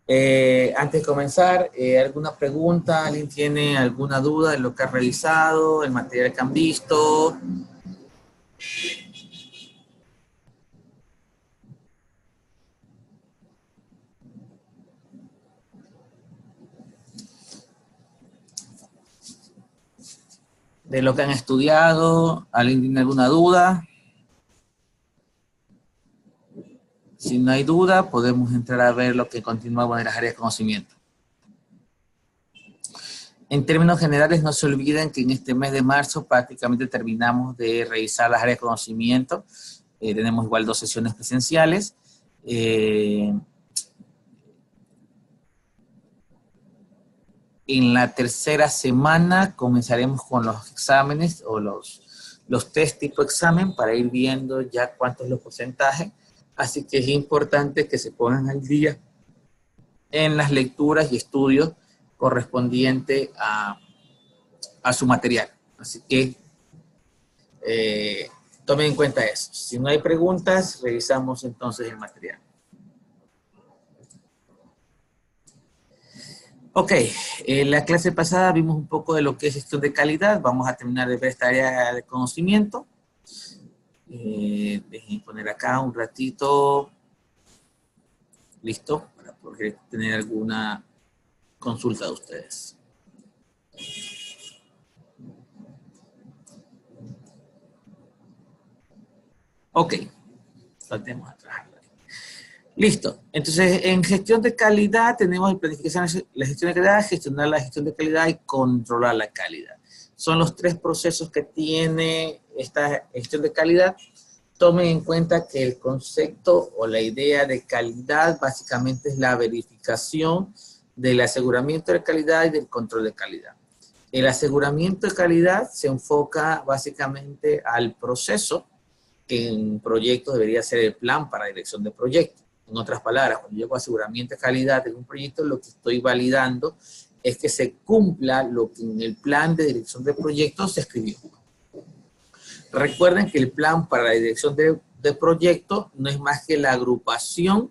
Antes de comenzar, ¿alguna pregunta? ¿Alguien tiene alguna duda de lo que ha revisado, el material que han visto? ¿De lo que han estudiado? ¿Alguien tiene alguna duda? Si no hay duda, podemos entrar a ver lo que continuamos en las áreas de conocimiento. En términos generales, no se olviden que en este mes de marzo prácticamente terminamos de revisar las áreas de conocimiento. Tenemos igual 2 sesiones presenciales. En la tercera semana comenzaremos con los exámenes o los test tipo examen para ir viendo ya cuántos los porcentajes. Así que es importante que se pongan al día en las lecturas y estudios correspondientes a su material. Así que tomen en cuenta eso. Si no hay preguntas, revisamos entonces el material. Ok, en la clase pasada vimos un poco de lo que es gestión de calidad. Vamos a terminar de ver esta área de conocimiento. Dejen poner acá un ratito. Listo, para poder tener alguna consulta de ustedes. Ok, saltemos atrás. Listo. Entonces, en gestión de calidad tenemos planificación, la gestión de calidad, gestionar la gestión de calidad y controlar la calidad. Son los 3 procesos que tiene esta gestión de calidad. Tomen en cuenta que el concepto o la idea de calidad básicamente es la verificación del aseguramiento de calidad y del control de calidad. El aseguramiento de calidad se enfoca básicamente al proceso que en proyecto debería ser el plan para dirección de proyecto. En otras palabras, cuando yo hago aseguramiento de calidad en un proyecto, lo que estoy validando es que se cumpla lo que en el plan de dirección de proyecto se escribió. Recuerden que el plan para la dirección de proyecto no es más que la agrupación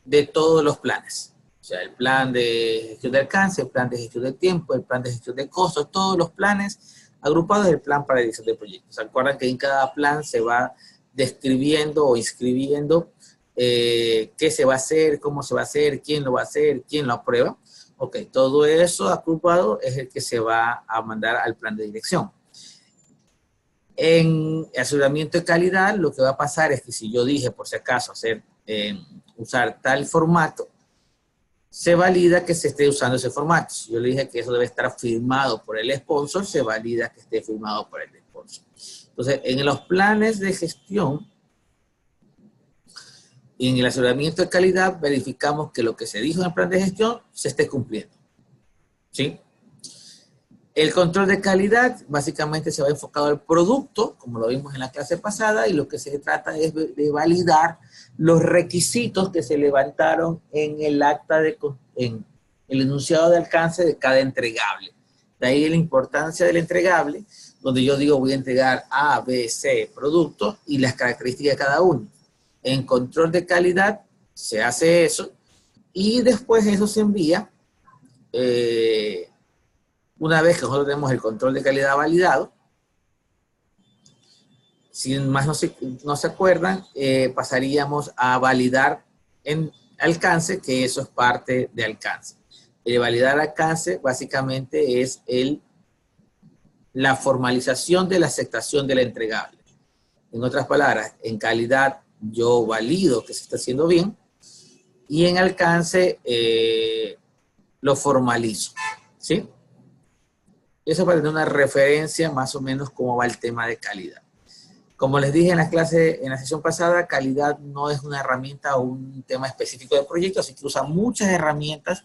de todos los planes. O sea, el plan de gestión de alcance, el plan de gestión de tiempo, el plan de gestión de costos, todos los planes agrupados del plan para la dirección de proyectos. ¿Se acuerdan que en cada plan se va describiendo o inscribiendo qué se va a hacer, cómo se va a hacer, quién lo va a hacer, quién lo aprueba? Ok, todo eso agrupado es el que se va a mandar al plan de dirección. En aseguramiento de calidad, lo que va a pasar es que si yo dije, por si acaso, usar tal formato, se valida que se esté usando ese formato. Si yo le dije que eso debe estar firmado por el sponsor, se valida que esté firmado por el sponsor. Entonces, en los planes de gestión, y en el aseguramiento de calidad, verificamos que lo que se dijo en el plan de gestión se esté cumpliendo. ¿Sí? El control de calidad básicamente se va enfocado al producto, como lo vimos en la clase pasada, y lo que se trata es de validar los requisitos que se levantaron en el acta en el enunciado de alcance de cada entregable. De ahí la importancia del entregable, donde yo digo voy a entregar A, B, C productos y las características de cada uno. En control de calidad se hace eso y después eso se envía. Una vez que nosotros tenemos el control de calidad validado, si más no se acuerdan, pasaríamos a validar en alcance, que eso es parte de alcance. El validar alcance básicamente es la formalización de la aceptación de la entregable. En otras palabras, en calidad yo valido que se está haciendo bien y en alcance lo formalizo, ¿sí? Eso para tener una referencia más o menos cómo va el tema de calidad. Como les dije en la clase, en la sesión pasada, calidad no es una herramienta o un tema específico de proyecto, así que usa muchas herramientas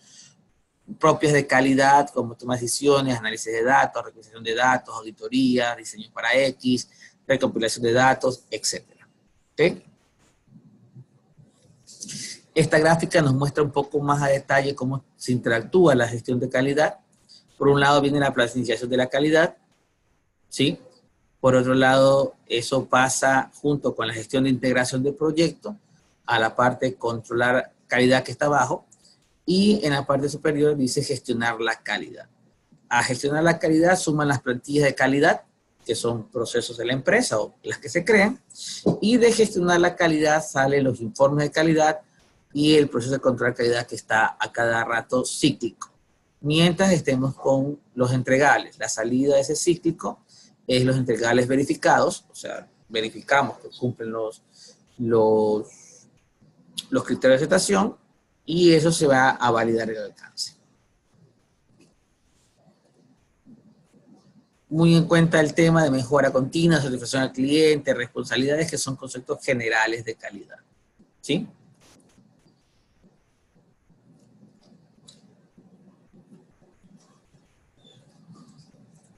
propias de calidad, como toma de decisiones, análisis de datos, requisición de datos, auditoría, diseño para X, recompilación de datos, etc. ¿Okay? Esta gráfica nos muestra un poco más a detalle cómo se interactúa la gestión de calidad. Por un lado viene la planificación de la calidad, ¿sí? Por otro lado, eso pasa junto con la gestión de integración de proyectos a la parte de controlar calidad que está abajo. Y en la parte superior dice gestionar la calidad. A gestionar la calidad suman las plantillas de calidad, que son procesos de la empresa o las que se crean, y de gestionar la calidad salen los informes de calidad y el proceso de control de calidad que está a cada rato cíclico. Mientras estemos con los entregables, la salida de ese cíclico es los entregables verificados, o sea, verificamos que cumplen los criterios de aceptación y eso se va a validar el alcance. Muy en cuenta el tema de mejora continua, satisfacción al cliente, responsabilidades, que son conceptos generales de calidad. ¿Sí?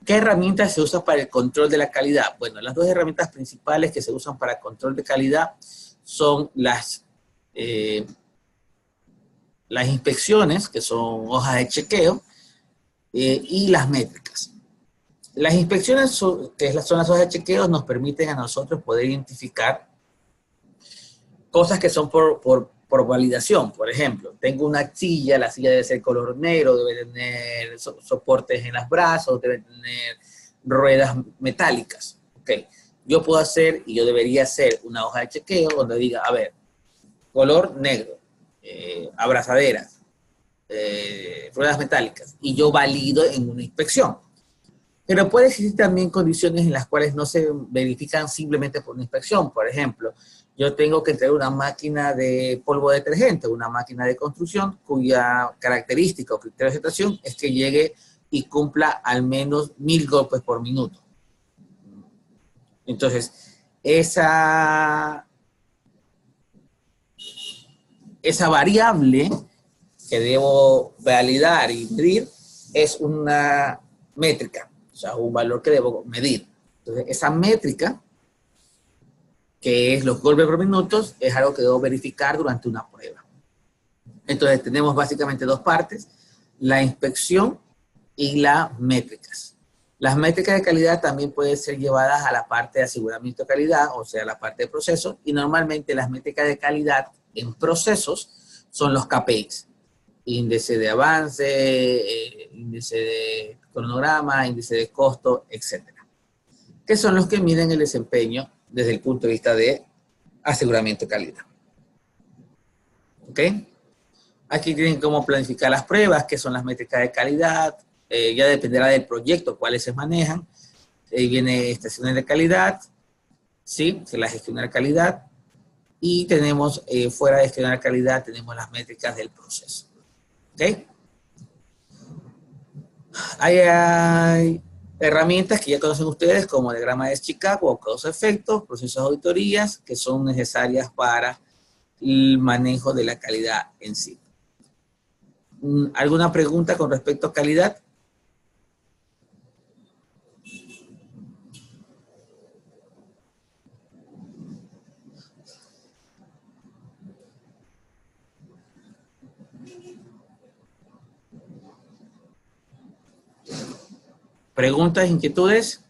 ¿Qué herramientas se usan para el control de la calidad? Bueno, las dos herramientas principales que se usan para control de calidad son las inspecciones, que son hojas de chequeo, y las métricas. Las inspecciones, que son las hojas de chequeo, nos permiten a nosotros poder identificar cosas que son por validación. Por ejemplo, tengo una silla, la silla debe ser color negro, debe tener soportes en los brazos, debe tener ruedas metálicas. Okay. Yo puedo hacer, y yo debería hacer, una hoja de chequeo donde diga, a ver, color negro, abrazaderas, ruedas metálicas, y yo valido en una inspección. Pero puede existir también condiciones en las cuales no se verifican simplemente por una inspección. Por ejemplo, yo tengo que tener una máquina de polvo detergente, una máquina de construcción, cuya característica o criterio de aceptación es que llegue y cumpla al menos 1000 golpes por minuto. Entonces, esa variable que debo validar y medir es una métrica, o sea, un valor que debo medir. Entonces, esa métrica, que es los golpes por minuto, es algo que debo verificar durante una prueba. Entonces, tenemos básicamente dos partes, la inspección y las métricas. Las métricas de calidad también pueden ser llevadas a la parte de aseguramiento de calidad, o sea, la parte de procesos, y normalmente las métricas de calidad en procesos son los KPIs. Índice de avance, índice de cronograma, índice de costo, etcétera, que son los que miden el desempeño desde el punto de vista de aseguramiento de calidad. ¿Ok? Aquí tienen cómo planificar las pruebas, qué son las métricas de calidad, ya dependerá del proyecto, cuáles se manejan. Viene estaciones de calidad, ¿sí? Se la gestión de calidad. Y tenemos, fuera de gestión de calidad, tenemos las métricas del proceso. ¿Ok? Hay herramientas que ya conocen ustedes, como el diagrama de Chicago o causa-efecto, procesos de auditorías, que son necesarias para el manejo de la calidad en sí. ¿Alguna pregunta con respecto a calidad? ¿Preguntas, inquietudes?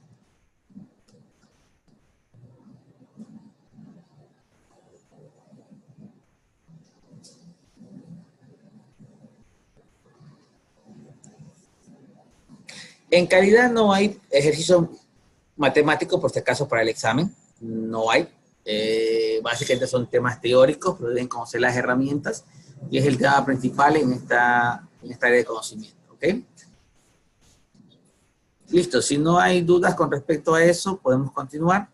En calidad no hay ejercicio matemático, por si acaso, para el examen. No hay. Básicamente son temas teóricos, pero deben conocer las herramientas, y es el tema principal en esta área de conocimiento. ¿Ok? Listo. Si no hay dudas con respecto a eso, podemos continuar.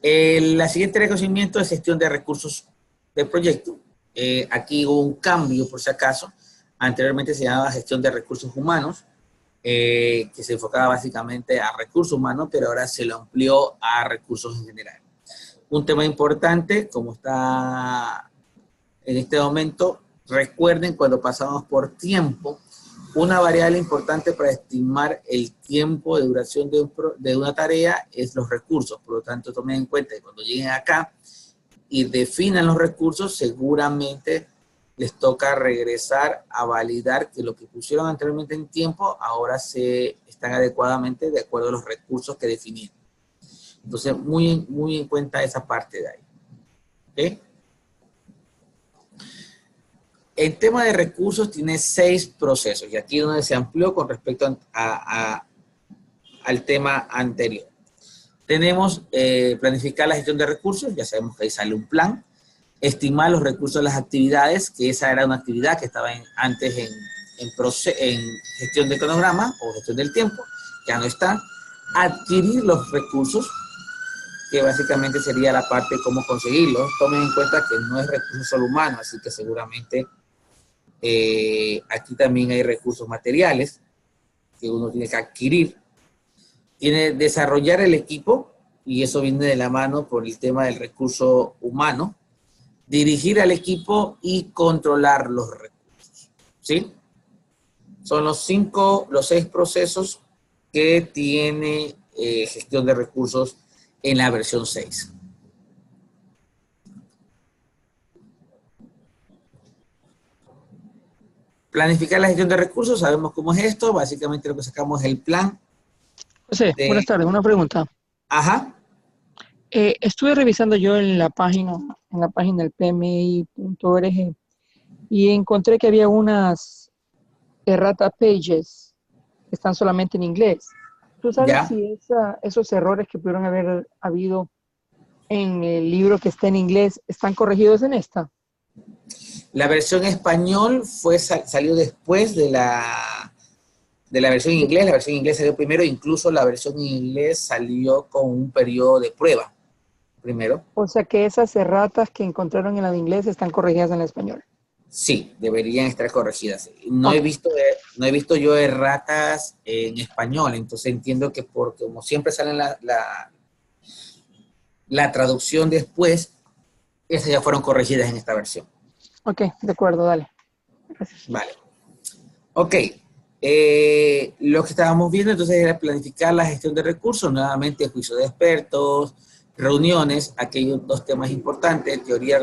La siguiente área de conocimiento es gestión de recursos del proyecto. Aquí hubo un cambio, por si acaso. Anteriormente se llamaba gestión de recursos humanos, que se enfocaba básicamente a recursos humanos, pero ahora se lo amplió a recursos en general. Un tema importante, como está en este momento, recuerden cuando pasamos por tiempo, una variable importante para estimar el tiempo de duración de una tarea es los recursos. Por lo tanto, tomen en cuenta que cuando lleguen acá y definan los recursos, seguramente les toca regresar a validar que lo que pusieron anteriormente en tiempo ahora se están adecuadamente de acuerdo a los recursos que definieron. Entonces, muy en cuenta esa parte de ahí. ¿Ok? En tema de recursos tiene 6 procesos, y aquí es donde se amplió con respecto al tema anterior. Tenemos planificar la gestión de recursos, ya sabemos que ahí sale un plan. Estimar los recursos de las actividades, que esa era una actividad que estaba antes en gestión de cronograma o gestión del tiempo, ya no está. Adquirir los recursos, que básicamente sería la parte de cómo conseguirlos. Tomen en cuenta que no es recurso solo humano, así que seguramente aquí también hay recursos materiales que uno tiene que adquirir. Tiene desarrollar el equipo, y eso viene de la mano por el tema del recurso humano. Dirigir al equipo y controlar los recursos, ¿sí? Son los 6 procesos que tiene gestión de recursos en la versión 6. Planificar la gestión de recursos, sabemos cómo es esto. Básicamente lo que sacamos es el plan. José, buenas tardes, una pregunta. Ajá. Estuve revisando yo en la página del pmi.org y encontré que había unas errata pages que están solamente en inglés. ¿Tú sabes Ya. si esos errores que pudieron haber habido en el libro que está en inglés están corregidos en esta? La versión español salió después de la versión en inglés. La versión en inglés salió primero, incluso la versión en inglés salió con un periodo de prueba primero. O sea que esas erratas que encontraron en la de inglés están corregidas en la español. Sí, deberían estar corregidas. No Ok. he visto yo erratas en español, entonces entiendo que porque como siempre sale la traducción después, esas ya fueron corregidas en esta versión. Ok, de acuerdo, dale. Gracias. Vale. Ok. Lo que estábamos viendo entonces era planificar la gestión de recursos, nuevamente juicio de expertos, reuniones, aquellos 2 temas importantes, teoría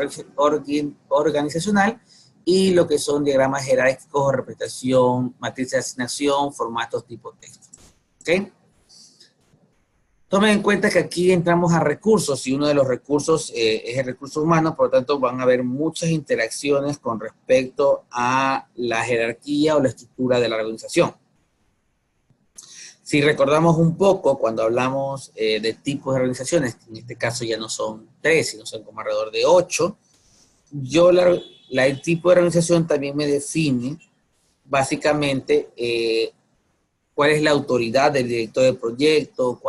organizacional y lo que son diagramas jerárquicos, representación, matriz de asignación, formatos tipo texto. ¿Ok? Tomen en cuenta que aquí entramos a recursos y uno de los recursos es el recurso humano, por lo tanto van a haber muchas interacciones con respecto a la jerarquía o la estructura de la organización. Si recordamos un poco cuando hablamos de tipos de organizaciones, que en este caso ya no son 3, sino son como alrededor de 8, el tipo de organización también me define básicamente cuál es la autoridad del director del proyecto,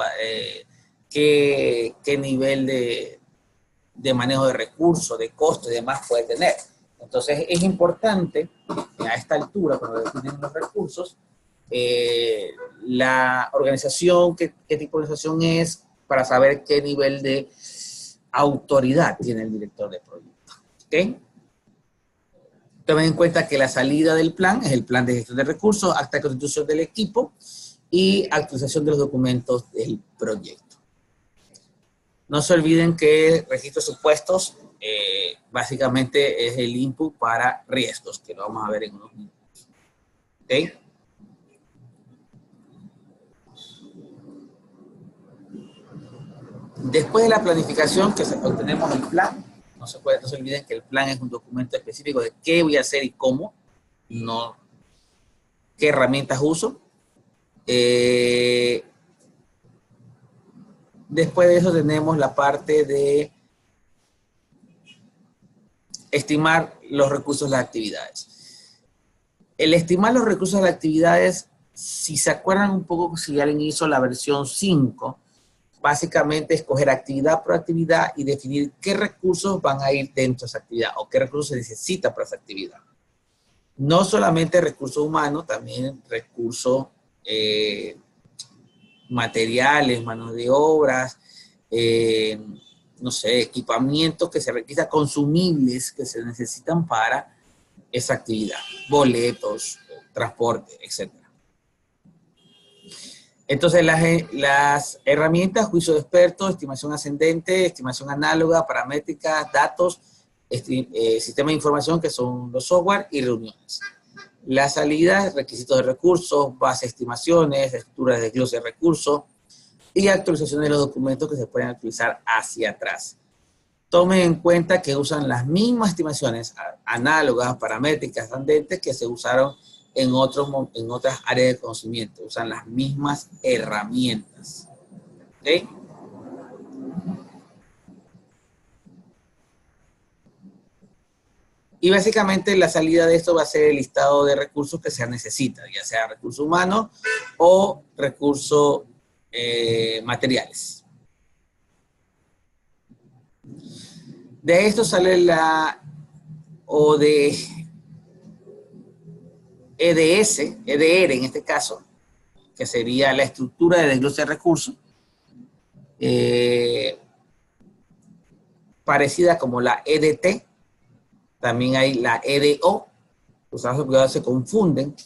qué nivel de manejo de recursos, de costo y demás puede tener. Entonces es importante a esta altura, cuando definen los recursos, la organización, qué tipo de organización es, para saber qué nivel de autoridad tiene el director de proyecto. ¿Ok? Tomen en cuenta que la salida del plan es el plan de gestión de recursos, acta de constitución del equipo y actualización de los documentos del proyecto. No se olviden que registro de supuestos básicamente es el input para riesgos, que lo vamos a ver en unos minutos. ¿Ok? Después de la planificación, que obtenemos el plan, no se olviden que el plan es un documento específico de qué voy a hacer y cómo, no qué herramientas uso. Después de eso tenemos la parte de estimar los recursos de las actividades. El estimar los recursos de las actividades, si se acuerdan un poco, si alguien hizo la versión 5, básicamente escoger actividad por actividad y definir qué recursos van a ir dentro de esa actividad o qué recursos se necesita para esa actividad. No solamente recursos humanos, también recursos materiales, manos de obras, no sé, equipamientos que se requieren, consumibles que se necesitan para esa actividad, boletos, transporte, etc. Entonces, las herramientas, juicio de expertos, estimación ascendente, estimación análoga, paramétrica, datos, sistema de información, que son los software, y reuniones. Las salidas, requisitos de recursos, base de estimaciones, estructuras de desglose de recursos y actualización de los documentos que se pueden actualizar hacia atrás. Tomen en cuenta que usan las mismas estimaciones análogas, paramétricas, tangentes que se usaron en otras áreas de conocimiento. Usan las mismas herramientas. ¿Ok? Y básicamente la salida de esto va a ser el listado de recursos que se necesita, ya sea recursos humanos o recursos materiales. De esto sale la EDR en este caso, que sería la estructura de desglose de recursos, parecida como la EDT. También hay la EDO, los usuarios se confunden.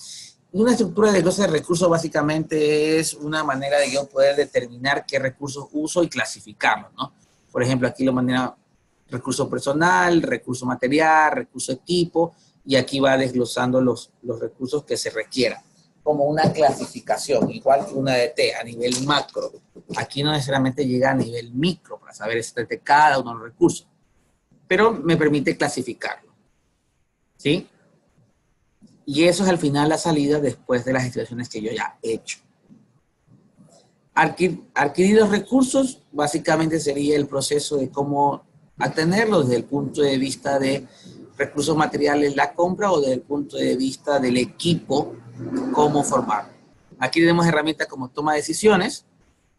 Y una estructura de desglose de recursos básicamente es una manera de yo poder determinar qué recursos uso y clasificarlos, ¿no? Por ejemplo, aquí lo manera recurso personal, recurso material, recurso equipo, y aquí va desglosando los recursos que se requieran, como una clasificación, igual que una EDT a nivel macro. Aquí no necesariamente llega a nivel micro para saber exactamente cada uno de los recursos, pero me permite clasificarlo. ¿Sí? Y eso es al final la salida después de las estimaciones que yo ya he hecho. Adquirir los recursos básicamente sería el proceso de cómo obtenerlos desde el punto de vista de recursos materiales, la compra, o desde el punto de vista del equipo, cómo formarlo. Aquí tenemos herramientas como toma de decisiones,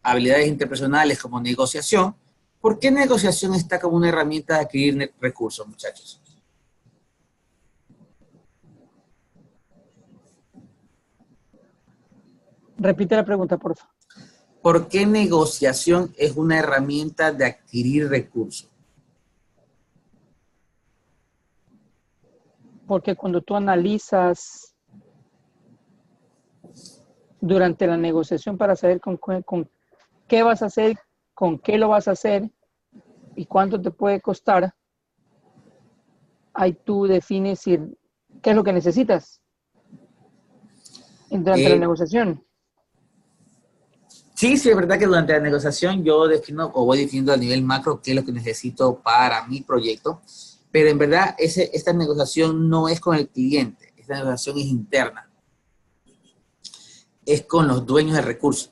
habilidades interpersonales como negociación. ¿Por qué negociación está como una herramienta de adquirir recursos, muchachos? Repite la pregunta, por favor. ¿Por qué negociación es una herramienta de adquirir recursos? Porque cuando tú analizas durante la negociación para saber con qué vas a hacer, con qué lo vas a hacer y cuánto te puede costar, ahí tú defines qué es lo que necesitas durante la negociación. Sí, sí, es verdad que durante la negociación yo defino o voy definiendo a nivel macro qué es lo que necesito para mi proyecto, pero en verdad esta negociación no es con el cliente, esta negociación es interna, es con los dueños del recurso.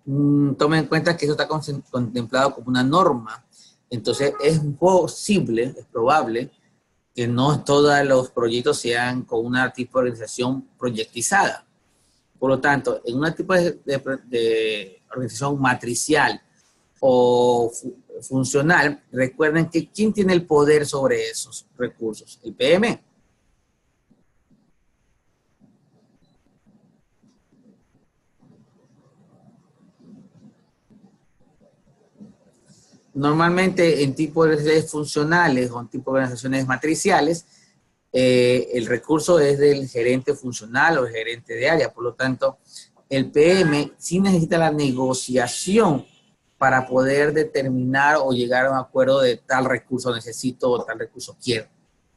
Tomen en cuenta que eso está contemplado como una norma, entonces es posible, es probable que no todos los proyectos sean con una tipo de organización proyectizada. Por lo tanto, en un tipo de organización matricial o funcional, recuerden que ¿quién tiene el poder sobre esos recursos? El PM. Normalmente en tipos de organizaciones funcionales o en tipos de organizaciones matriciales, el recurso es del gerente funcional o el gerente de área. Por lo tanto, el PM sí necesita la negociación para poder determinar o llegar a un acuerdo de tal recurso necesito o tal recurso quiero.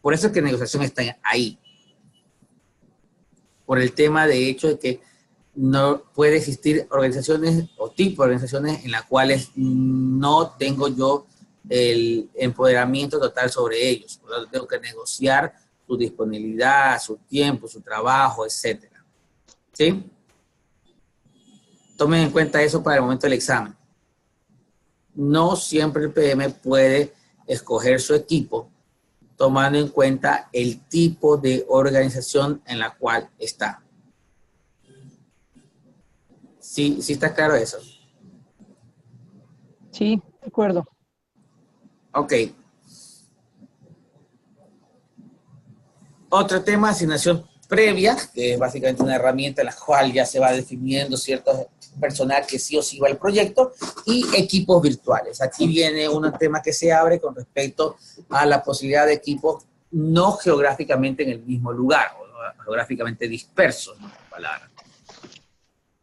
Por eso es que la negociación está ahí. Por el tema de hecho de que no puede existir organizaciones o tipos de organizaciones en las cuales no tengo yo el empoderamiento total sobre ellos. Por lo tanto, tengo que negociar su disponibilidad, su tiempo, su trabajo, etcétera. ¿Sí? Tomen en cuenta eso para el momento del examen. No siempre el PM puede escoger su equipo tomando en cuenta el tipo de organización en la cual está. ¿Sí, sí está claro eso? Sí, de acuerdo. Ok. Otro tema, asignación previa, que es básicamente una herramienta en la cual ya se va definiendo cierto personal que sí o sí va al proyecto, y equipos virtuales. Aquí viene un tema que se abre con respecto a la posibilidad de equipos no geográficamente en el mismo lugar, o geográficamente dispersos, en otras palabras.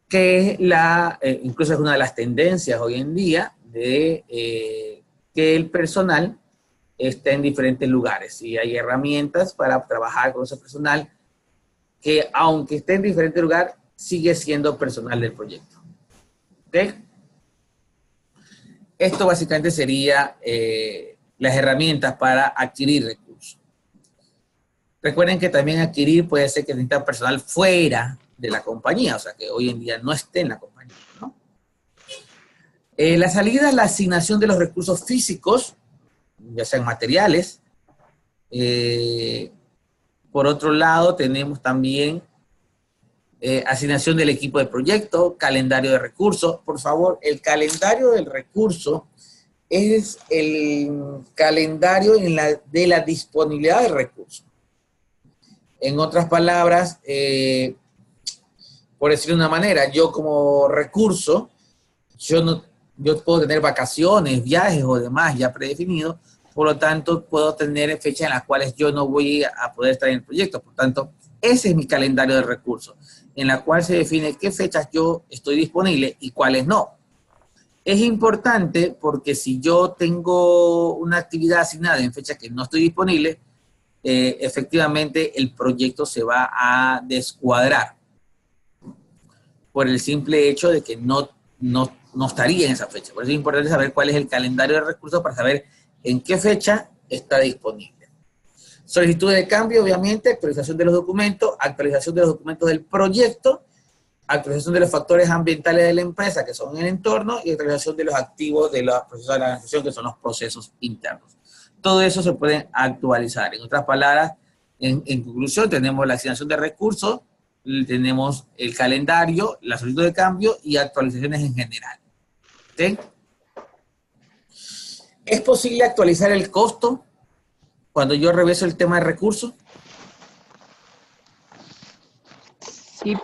Que es incluso es una de las tendencias hoy en día de que el personal está en diferentes lugares y hay herramientas para trabajar con ese personal que, aunque esté en diferente lugar, sigue siendo personal del proyecto. ¿Ok? Esto básicamente sería las herramientas para adquirir recursos. Recuerden que también adquirir puede ser que necesita personal fuera de la compañía, o sea, que hoy en día no esté en la compañía, ¿no? La salida es la asignación de los recursos físicos, ya sean materiales. Por otro lado, tenemos también asignación del equipo de proyecto, calendario de recursos. Por favor, el calendario del recurso es el calendario de la disponibilidad de recursos. En otras palabras, por decirlo de una manera, yo como recurso, yo puedo tener vacaciones, viajes o demás ya predefinidos, por lo tanto, puedo tener fechas en las cuales yo no voy a poder estar en el proyecto. Por tanto, ese es mi calendario de recursos, en la cual se define qué fechas yo estoy disponible y cuáles no. Es importante porque si yo tengo una actividad asignada en fechas que no estoy disponible, efectivamente el proyecto se va a descuadrar por el simple hecho de que no estaría en esa fecha. Por eso es importante saber cuál es el calendario de recursos para saber en qué fecha está disponible. Solicitud de cambio, obviamente, actualización de los documentos del proyecto, actualización de los factores ambientales de la empresa, que son el entorno, y actualización de los activos de los procesos de la organización, que son los procesos internos. Todo eso se puede actualizar. En otras palabras, en conclusión, tenemos la asignación de recursos, tenemos el calendario, la solicitud de cambio y actualizaciones en general. ¿Sí? ¿Es posible actualizar el costo cuando yo reviso el tema de recursos? Sí.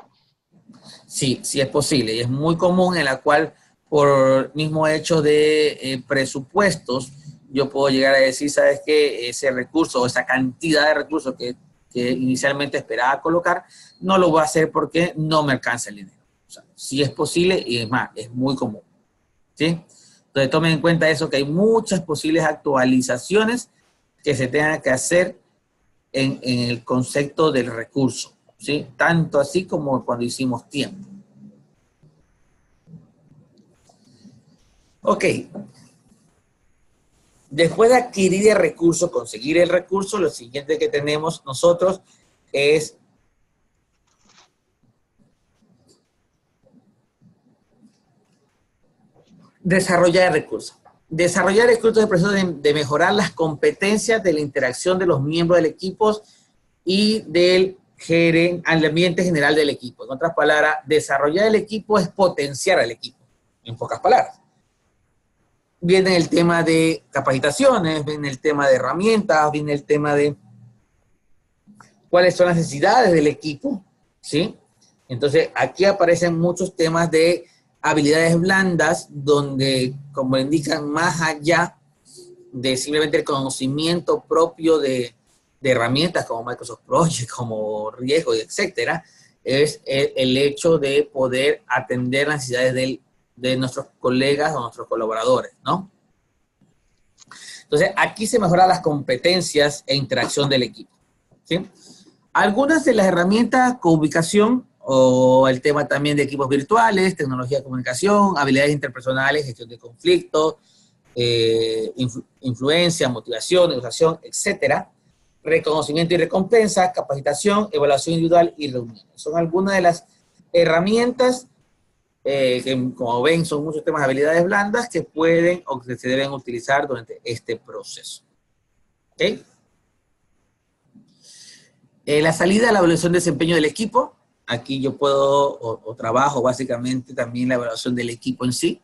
Sí es posible. Y es muy común en la cual, por mismo hecho de presupuestos, yo puedo llegar a decir, ¿sabes qué? Ese recurso o esa cantidad de recursos que inicialmente esperaba colocar, no lo voy a hacer porque no me alcanza el dinero. O sea, sí es posible y es más, es muy común. ¿Sí? Entonces tomen en cuenta eso, que hay muchas posibles actualizaciones que se tengan que hacer en el concepto del recurso, ¿sí? Tanto así como cuando hicimos tiempo. Ok. Después de adquirir el recurso, conseguir el recurso, lo siguiente que tenemos nosotros es desarrollar el recurso. Desarrollar el recurso es el proceso de mejorar las competencias de la interacción de los miembros del equipo y del ambiente general del equipo. En otras palabras, desarrollar el equipo es potenciar al equipo, en pocas palabras. Viene el tema de capacitaciones, viene el tema de herramientas, viene el tema de cuáles son las necesidades del equipo, ¿sí? Entonces, aquí aparecen muchos temas de habilidades blandas, donde, como indican, más allá de simplemente el conocimiento propio de herramientas como Microsoft Project, como riesgo, etcétera, es el hecho de poder atender las necesidades de nuestros colegas o nuestros colaboradores, ¿no? Entonces, aquí se mejoran las competencias e interacción del equipo, ¿sí? Algunas de las herramientas con ubicación o el tema también de equipos virtuales, tecnología de comunicación, habilidades interpersonales, gestión de conflictos, influencia, motivación, educación, etcétera, reconocimiento y recompensa, capacitación, evaluación individual y reuniones. Son algunas de las herramientas que, como ven, son muchos temas de habilidades blandas que pueden o que se deben utilizar durante este proceso. ¿Ok? La salida, la evaluación de desempeño del equipo. Aquí yo puedo o trabajo básicamente también la evaluación del equipo en sí.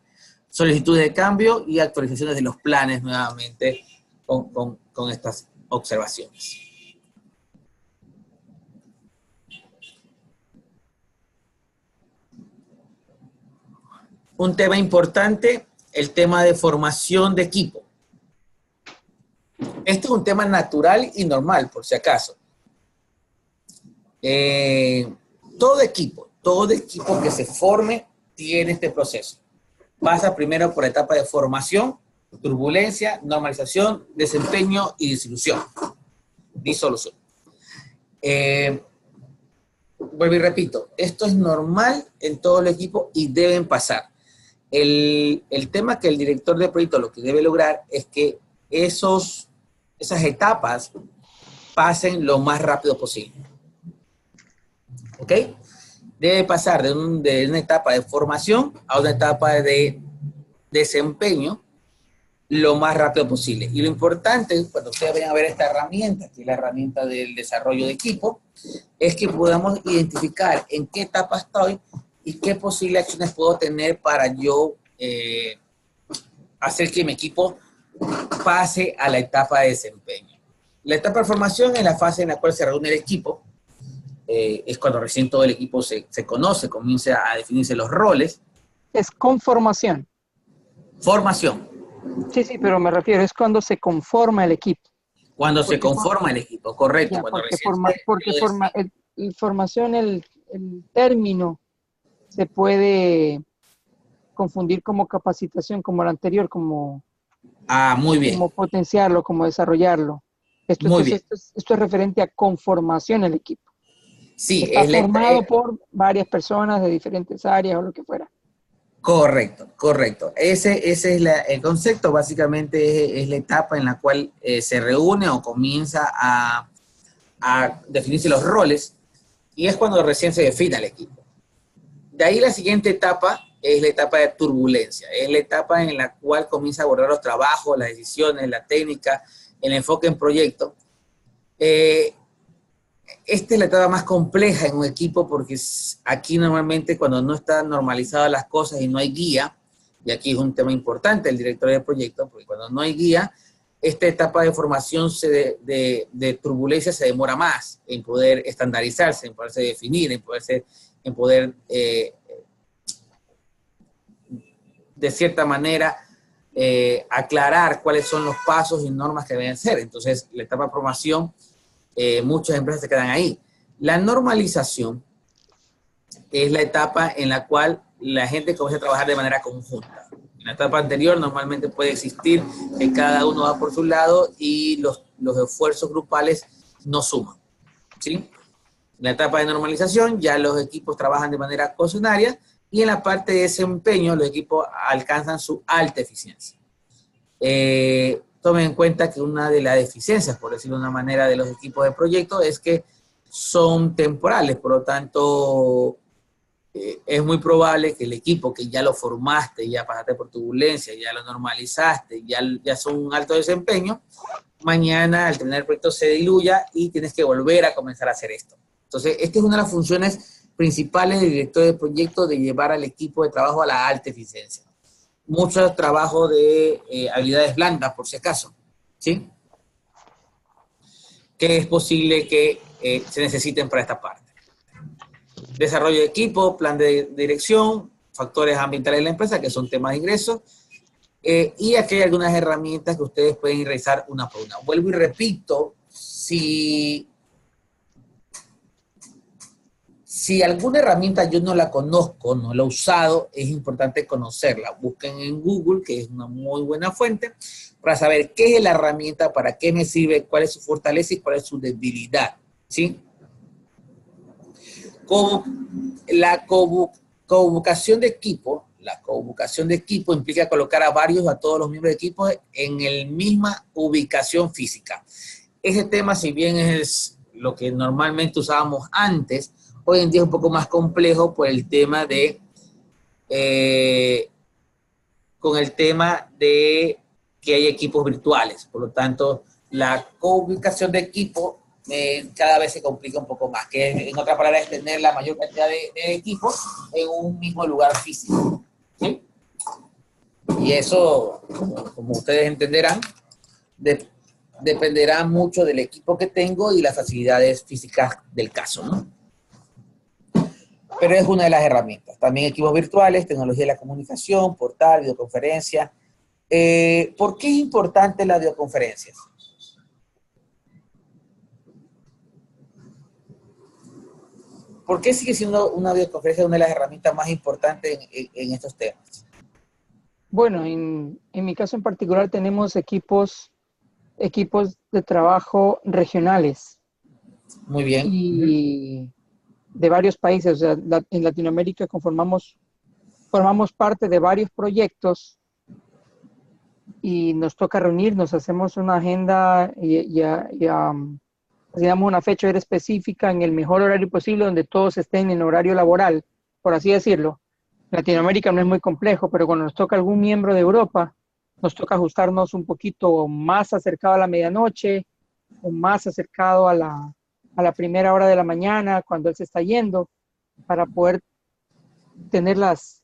Solicitud de cambio y actualizaciones de los planes nuevamente con estas observaciones. Un tema importante, el tema de formación de equipo. Este es un tema natural y normal, por si acaso. Todo equipo que se forme tiene este proceso. Pasa primero por la etapa de formación, turbulencia, normalización, desempeño y disolución. Vuelvo y repito, esto es normal en todo el equipo y deben pasar. El tema que el director de proyecto lo que debe lograr es que esas etapas pasen lo más rápido posible. ¿Ok? Debe pasar de una etapa de formación a una etapa de desempeño lo más rápido posible. Y lo importante, cuando ustedes vayan a ver esta herramienta, que es la herramienta del desarrollo de equipo, es que podamos identificar en qué etapa estoy y qué posibles acciones puedo tener para yo hacer que mi equipo pase a la etapa de desempeño. La etapa de formación es la fase en la cual se reúne el equipo. Es cuando recién todo el equipo se conoce, comienza a definirse los roles. Es conformación. Formación. Sí, sí, pero me refiero, es cuando se conforma el equipo. Cuando se Porque, conforma el equipo, correcto. ya, Cuando recién formación, el término se puede confundir como capacitación, como la anterior, como muy bien, potenciarlo, como desarrollarlo. muy bien. Esto es referente a conformación del equipo. Sí, Está formado por varias personas de diferentes áreas o lo que fuera. Correcto, correcto. Ese es el concepto, básicamente es la etapa en la cual se reúne o comienza a definirse los roles y es cuando recién se define el equipo. De ahí la siguiente etapa es la etapa de turbulencia, es la etapa en la cual comienza a abordar los trabajos, las decisiones, la técnica, el enfoque en proyecto. Esta es la etapa más compleja en un equipo porque aquí normalmente cuando no están normalizadas las cosas y no hay guía, y aquí es un tema importante el director de proyecto, porque cuando no hay guía, esta etapa de formación de turbulencia se demora más en poder estandarizarse, en poderse definir, en poder de cierta manera aclarar cuáles son los pasos y normas que deben ser. Entonces, la etapa de formación muchas empresas se quedan ahí. La normalización es la etapa en la cual la gente comienza a trabajar de manera conjunta. En la etapa anterior normalmente puede existir que cada uno va por su lado y los esfuerzos grupales no suman. ¿Sí? En la etapa de normalización ya los equipos trabajan de manera cohesionaria y en la parte de desempeño los equipos alcanzan su alta eficiencia. Tomen en cuenta que una de las deficiencias, por decirlo de una manera, de los equipos de proyecto es que son temporales, por lo tanto, es muy probable que el equipo que ya lo formaste, ya pasaste por turbulencia, ya lo normalizaste, ya son un alto desempeño, mañana al terminar el proyecto se diluya y tienes que volver a comenzar a hacer esto. Entonces, esta es una de las funciones principales del director de proyecto, de llevar al equipo de trabajo a la alta eficiencia. Mucho trabajo de habilidades blandas, por si acaso, ¿sí? Que es posible que se necesiten para esta parte. Desarrollo de equipo, plan de dirección, factores ambientales de la empresa, que son temas de ingresos, y aquí hay algunas herramientas que ustedes pueden realizar una por una. Vuelvo y repito, si alguna herramienta yo no la conozco, no la he usado, es importante conocerla. Busquen en Google, que es una muy buena fuente, para saber qué es la herramienta, para qué me sirve, cuál es su fortaleza y cuál es su debilidad. ¿Sí? La convocación de equipo, implica colocar a todos los miembros de equipo en la misma ubicación física. Ese tema, si bien es lo que normalmente usábamos antes, hoy en día es un poco más complejo por el tema de que hay equipos virtuales. Por lo tanto, la co-ubicación de equipo cada vez se complica un poco más, que en otra palabra es tener la mayor cantidad de equipos en un mismo lugar físico. ¿Sí? Y eso, como ustedes entenderán, dependerá mucho del equipo que tengo y las facilidades físicas del caso, ¿no? Pero es una de las herramientas. También equipos virtuales, tecnología de la comunicación, portal, videoconferencia. ¿Por qué es importante las videoconferencias? ¿Por qué sigue siendo una videoconferencia una de las herramientas más importantes en estos temas? Bueno, en mi caso en particular tenemos equipos de trabajo regionales. Muy bien. Y de varios países, o sea, en Latinoamérica formamos parte de varios proyectos y nos toca reunirnos, hacemos una agenda digamos una fecha específica en el mejor horario posible donde todos estén en horario laboral, por así decirlo. Latinoamérica no es muy complejo, pero cuando nos toca algún miembro de Europa, nos toca ajustarnos un poquito más acercado a la medianoche o más acercado a la primera hora de la mañana cuando él se está yendo para poder tener las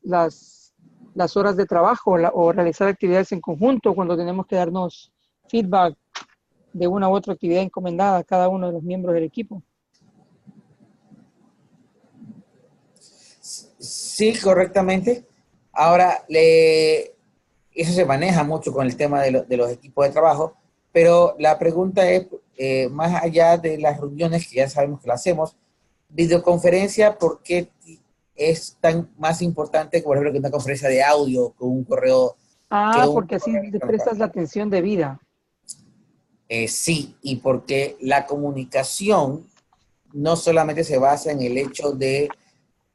horas de trabajo o realizar actividades en conjunto cuando tenemos que darnos feedback de una u otra actividad encomendada a cada uno de los miembros del equipo. Sí, correctamente. Ahora, eso se maneja mucho con el tema de los equipos de trabajo, pero la pregunta es, más allá de las reuniones, que ya sabemos que lo hacemos, videoconferencia, ¿por qué es tan más importante, por ejemplo, que una conferencia de audio, con un correo, que un Porque así correo le electrónico? prestas la atención debida. Sí, y porque la comunicación no solamente se basa en el hecho de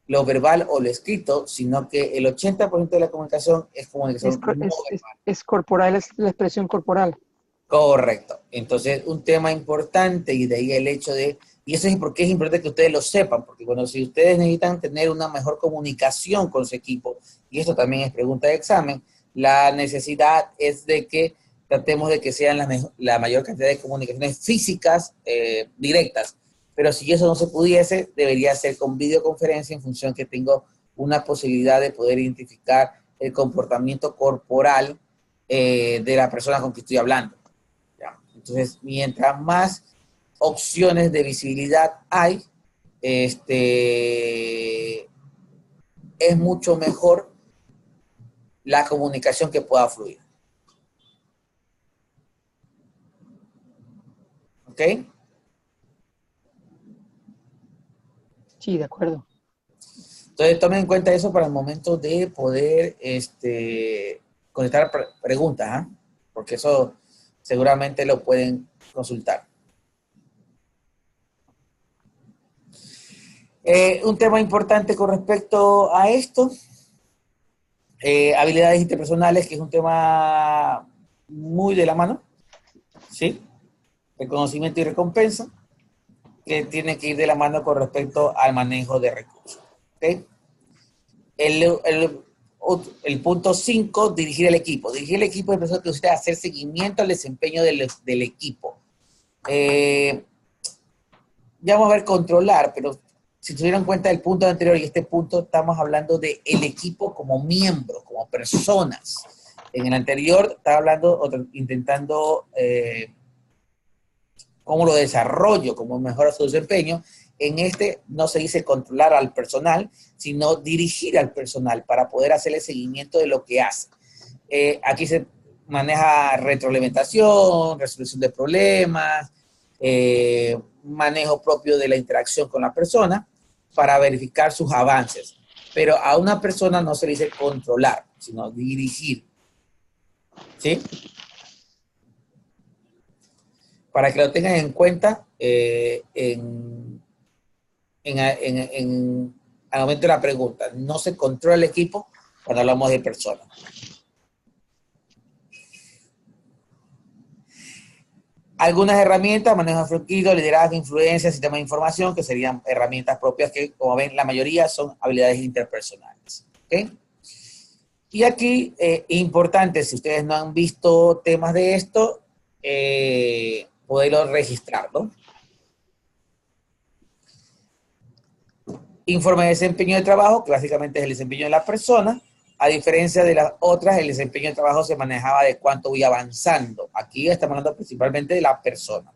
lo verbal o lo escrito, sino que el 80% de la comunicación es Es, comunicación co- no verbal. es corporal, es la expresión corporal. Correcto. Entonces, un tema importante y de ahí el hecho de, y eso es porque es importante que ustedes lo sepan, porque bueno, si ustedes necesitan tener una mejor comunicación con su equipo, y esto también es pregunta de examen, la necesidad es de que tratemos de que sean la mayor cantidad de comunicaciones físicas directas, pero si eso no se pudiese, debería ser con videoconferencia en función que tengo una posibilidad de poder identificar el comportamiento corporal de la persona con que estoy hablando. ¿Ya? Entonces, mientras más opciones de visibilidad hay, es mucho mejor la comunicación que pueda fluir. ¿Ok? Sí, de acuerdo. Entonces, tomen en cuenta eso para el momento de poder contestar preguntas, ¿eh? Porque eso seguramente lo pueden consultar. Un tema importante con respecto a esto, habilidades interpersonales, que es un tema muy de la mano, ¿sí? Reconocimiento y recompensa, que tiene que ir de la mano con respecto al manejo de recursos. ¿Okay? El, el, el punto 5, dirigir el equipo. Dirigir el equipo es que usted hacer seguimiento al desempeño del equipo. Ya vamos a ver controlar, pero si tuvieran en cuenta el punto anterior y este punto, estamos hablando del equipo como miembro, como personas. En el anterior estaba hablando, intentando cómo lo desarrollo, cómo mejora su desempeño. En este no se dice controlar al personal, sino dirigir al personal para poder hacerle seguimiento de lo que hace. Aquí se maneja retroalimentación, resolución de problemas, manejo propio de la interacción con la persona para verificar sus avances. Pero a una persona no se le dice controlar, sino dirigir. ¿Sí? Para que lo tengan en cuenta al momento de la pregunta. No se controla el equipo cuando hablamos de personas. Algunas herramientas, manejo de fluido, liderazgo, influencia, sistema de información, que serían herramientas propias que, como ven, la mayoría son habilidades interpersonales. ¿Okay? Y aquí, importante, si ustedes no han visto temas de esto, poderlo registrar, ¿no? Informe de desempeño de trabajo, que básicamente es el desempeño de la persona. A diferencia de las otras, el desempeño de trabajo se manejaba de cuánto voy avanzando. Aquí estamos hablando principalmente de la persona.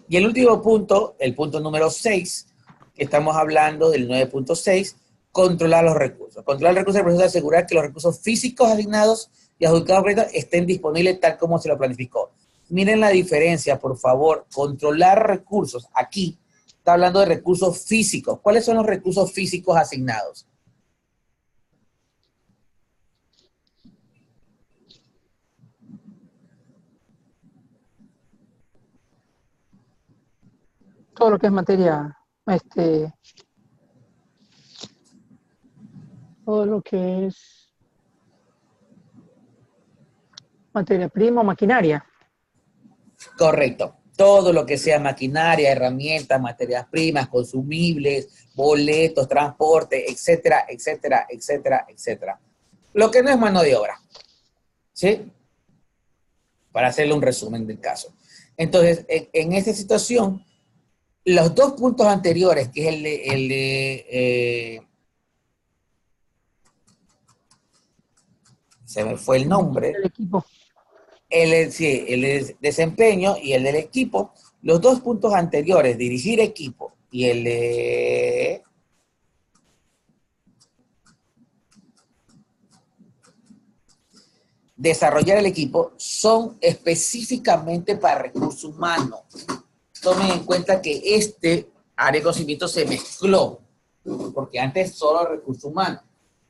Y el último punto, el punto número 6, que estamos hablando del 9.6, controlar los recursos. Controlar los recursos es asegurar que los recursos físicos asignados y adjudicados estén disponibles tal como se lo planificó. Miren la diferencia, por favor. Controlar recursos. Aquí está hablando de recursos físicos. ¿Cuáles son los recursos físicos asignados? Todo lo que es materia, todo lo que es Materia prima o maquinaria. Correcto. Todo lo que sea maquinaria, herramientas, materias primas, consumibles, boletos, transporte, etcétera, etcétera, etcétera, etcétera. Lo que no es mano de obra, ¿sí? Para hacerle un resumen del caso. Entonces, en esta situación, los dos puntos anteriores, que es se me fue el nombre, El equipo. sí, el desempeño y el del equipo, los dos puntos anteriores, dirigir equipo y el de desarrollar el equipo, son específicamente para recursos humanos. Tomen en cuenta que este área de conocimiento se mezcló, porque antes solo recursos humanos.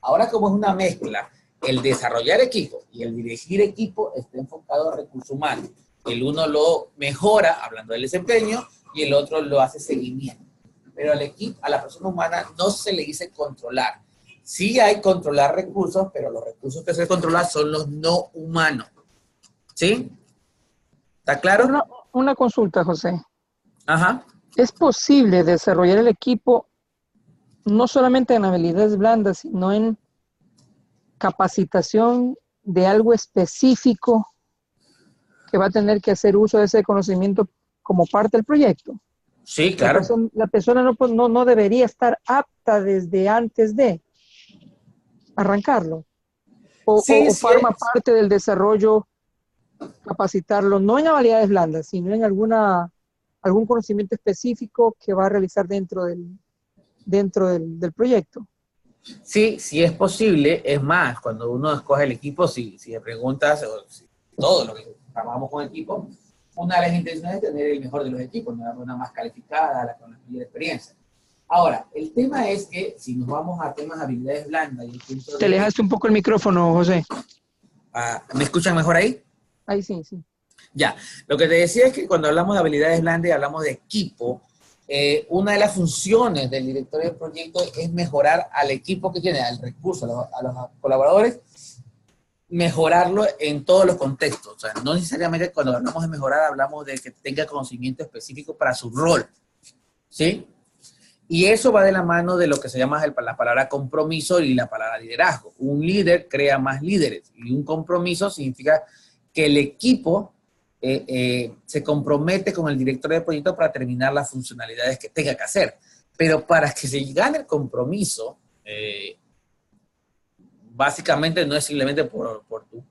Ahora, como es una mezcla, el desarrollar equipo y el dirigir equipo está enfocado a recursos humanos. El uno lo mejora, hablando del desempeño, y el otro lo hace seguimiento. Pero al equipo, a la persona humana no se le dice controlar. Sí hay controlar recursos, pero los recursos que se controlan son los no humanos. ¿Sí? ¿Está claro? Una consulta, José. Ajá. ¿Es posible desarrollar el equipo no solamente en habilidades blandas, sino en capacitación de algo específico que va a tener que hacer uso de ese conocimiento como parte del proyecto? Sí, claro. La persona no debería estar apta desde antes de arrancarlo. Sí, O sí, forma parte del desarrollo capacitarlo, no en habilidades blandas, sino en algún conocimiento específico que va a realizar dentro del proyecto. sí, sí es posible. Es más, cuando uno escoge el equipo, si le preguntas, o si, todo lo que trabajamos con equipo, una de las intenciones es tener el mejor de los equipos, una persona más calificada, con la mayor experiencia. Ahora, el tema es que si nos vamos a temas de habilidades blandas y el punto Te de alejaste un poco el micrófono, José. ¿me escuchan mejor ahí? Ahí sí, sí. Ya, lo que te decía es que cuando hablamos de habilidades blandas y hablamos de equipo, una de las funciones del director del proyecto es mejorar al equipo que tiene, al recurso, a los colaboradores, mejorarlo en todos los contextos. O sea, no necesariamente cuando hablamos de mejorar hablamos de que tenga conocimiento específico para su rol, ¿sí? Y eso va de la mano de lo que se llama la palabra compromiso y la palabra liderazgo. Un líder crea más líderes y un compromiso significa que el equipo se compromete con el director del proyecto para terminar las funcionalidades que tenga que hacer. Pero para que se gane el compromiso, básicamente no es simplemente por tu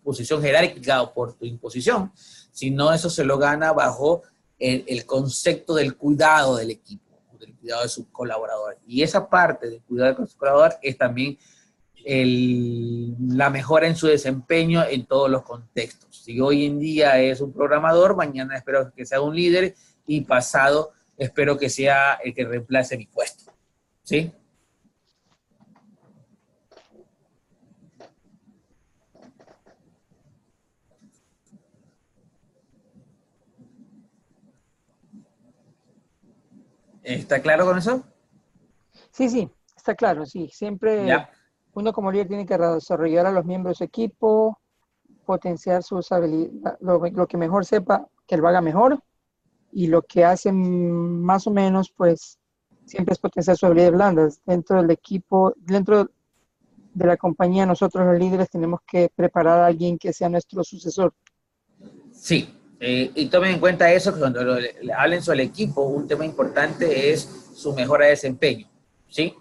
posición jerárquica o por tu imposición, sino eso se lo gana bajo el concepto del cuidado del equipo, del cuidado de sus colaboradores. Y esa parte del cuidado de sus colaboradores es también la mejora en su desempeño en todos los contextos. Si hoy en día es un programador, mañana espero que sea un líder y pasado espero que sea el que reemplace mi puesto. ¿Sí? ¿Está claro con eso? Sí, sí, está claro, sí. Siempre Ya. uno como líder tiene que desarrollar a los miembros de su equipo, potenciar sus habilidades, lo que mejor sepa, que lo haga mejor, y lo que hacen más o menos, pues siempre es potenciar sus habilidades blandas. Dentro del equipo, dentro de la compañía, nosotros los líderes tenemos que preparar a alguien que sea nuestro sucesor. Sí, y tomen en cuenta eso, que cuando hablen sobre el equipo, un tema importante es su mejora de desempeño, ¿sí?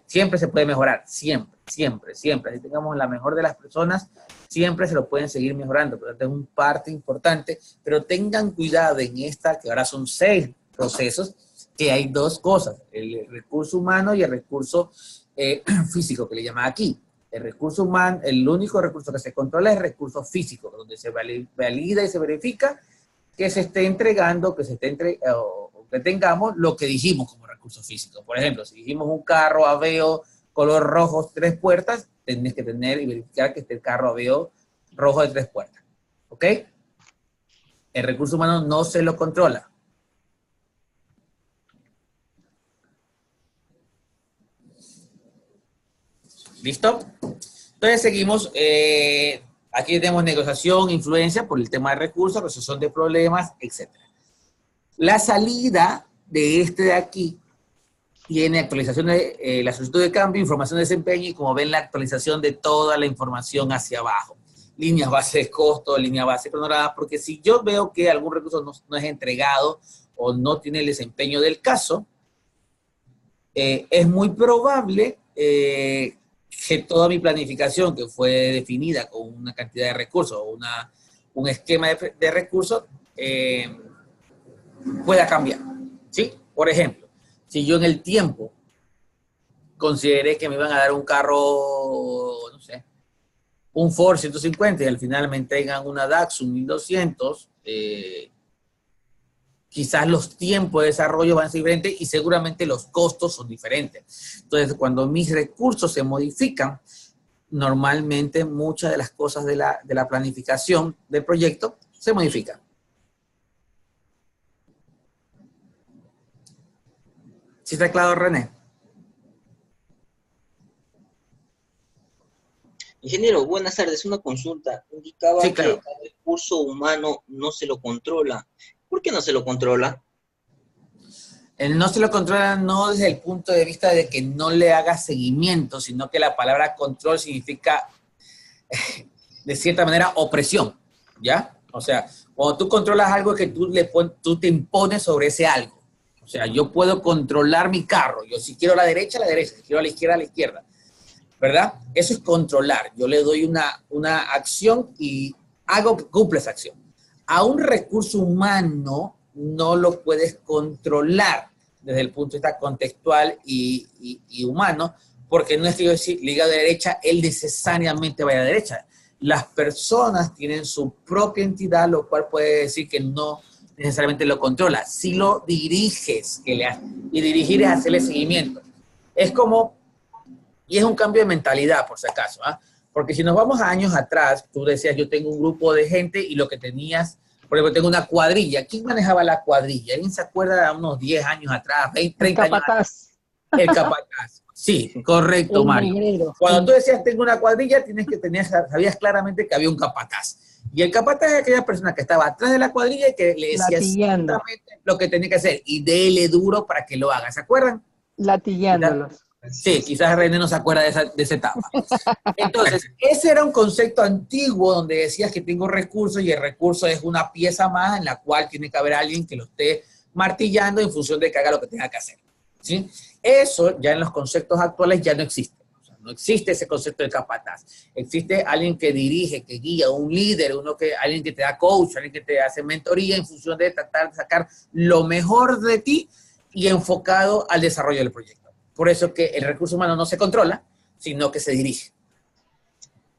Siempre se puede mejorar, siempre, siempre, siempre. Si tengamos la mejor de las personas, siempre se lo pueden seguir mejorando, pero es un parte importante, pero tengan cuidado en esta, que ahora son 6 procesos, que hay 2 cosas, el recurso humano y el recurso físico, que le llaman aquí. El recurso humano, el único recurso que se controla es el recurso físico, donde se valida y se verifica que se esté entregando, o que tengamos lo que dijimos como recurso físico. Por ejemplo, si dijimos un carro Aveo color rojo, 3 puertas, tenés que tener y verificar que esté el carro Aveo rojo de 3 puertas. ¿Ok? El recurso humano no se lo controla. ¿Listo? Entonces seguimos. Aquí tenemos negociación, influencia por el tema de recursos, resolución de problemas, etc. La salida de este de aquí tiene actualización de la solicitud de cambio, información de desempeño y como ven la actualización de toda la información hacia abajo. Líneas base de costo, línea base cronogramas, porque si yo veo que algún recurso no es entregado o no tiene el desempeño del caso, es muy probable que toda mi planificación que fue definida con una cantidad de recursos o un esquema de recursos pueda cambiar, ¿sí? Por ejemplo, si yo en el tiempo consideré que me iban a dar un carro, no sé, un Ford 150 y al final me entregan una Datsun 1200, quizás los tiempos de desarrollo van a ser diferentes y seguramente los costos son diferentes. Entonces, cuando mis recursos se modifican, normalmente muchas de las cosas de la planificación del proyecto se modifican. ¿Sí está claro, René? Ingeniero, buenas tardes. Una consulta. Indicaba Sí, claro. que el recurso humano no se lo controla. ¿Por qué no se lo controla? El no se lo controla no desde el punto de vista de que no le haga seguimiento, sino que la palabra control significa, de cierta manera, opresión, ¿ya? O sea, cuando tú controlas algo es que tú te impones sobre ese algo. O sea, yo puedo controlar mi carro. Yo si quiero a la derecha, si quiero a la izquierda, ¿verdad? Eso es controlar. Yo le doy una acción y hago que cumpla esa acción. A un recurso humano no lo puedes controlar desde el punto de vista contextual y humano, porque no es que yo diga de derecha, él necesariamente vaya a derecha. Las personas tienen su propia entidad, lo cual puede decir que no necesariamente lo controla. Si lo diriges, y dirigir es hacerle seguimiento. Es como, y es un cambio de mentalidad, por si acaso, ¿ah? Porque si nos vamos a años atrás, tú decías, yo tengo un grupo de gente y lo que tenías, por ejemplo, tengo una cuadrilla. ¿Quién manejaba la cuadrilla? ¿Alguien se acuerda de unos 10 años atrás, 20, 30 años atrás? El capataz. Sí, correcto, El Mario. negrero. Cuando tú decías, tengo una cuadrilla, sabías claramente que había un capataz. Y el capataz era aquella persona que estaba atrás de la cuadrilla y que le decía Latillando. exactamente lo que tenía que hacer. Y dele duro para que lo haga. ¿Se acuerdan? Latillándolos. Sí, quizás René no se acuerda de esa etapa. Entonces, ese era un concepto antiguo donde decías que tengo recursos y el recurso es una pieza más en la cual tiene que haber alguien que lo esté martillando en función de que haga lo que tenga que hacer. ¿Sí? Eso ya en los conceptos actuales ya no existe. O sea, no existe ese concepto de capataz. Existe alguien que dirige, que guía, un líder, alguien que te da coach, alguien que te hace mentoría en función de tratar de sacar lo mejor de ti y enfocado al desarrollo del proyecto. Por eso que el recurso humano no se controla, sino que se dirige.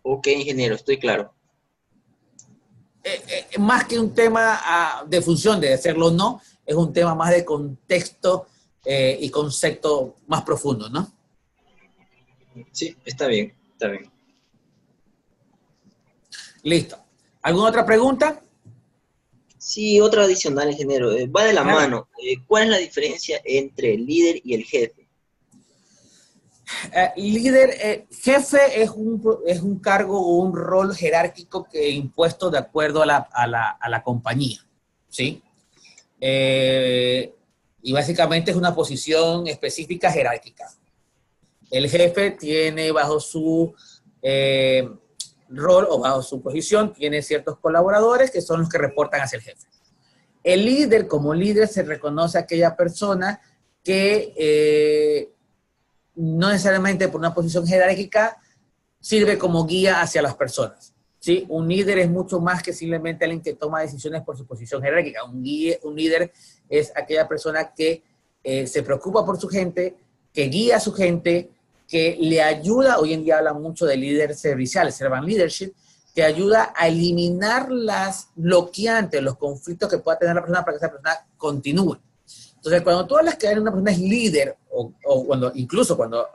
Ok, ingeniero, estoy claro. Más que un tema de función de hacerlo o no, es un tema más de contexto y concepto más profundo, ¿no? Sí, está bien, está bien. Listo. ¿Alguna otra pregunta? Sí, otra adicional, ingeniero. Va de la Claro. mano. ¿Cuál es la diferencia entre el líder y el jefe? Jefe es un cargo o un rol jerárquico que impuesto de acuerdo a la compañía, ¿sí? Y básicamente es una posición específica jerárquica. El jefe tiene bajo su rol o bajo su posición, tiene ciertos colaboradores que son los que reportan hacia el jefe. El líder, como líder, se reconoce a aquella persona que no necesariamente por una posición jerárquica sirve como guía hacia las personas, ¿sí? Un líder es mucho más que simplemente alguien que toma decisiones por su posición jerárquica. Un líder es aquella persona que se preocupa por su gente, que guía a su gente, que le ayuda, hoy en día hablan mucho de líder servicial, servant leadership, que ayuda a eliminar las bloqueantes, los conflictos que pueda tener la persona para que esa persona continúe. Entonces, cuando tú hablas que una persona es líder, incluso cuando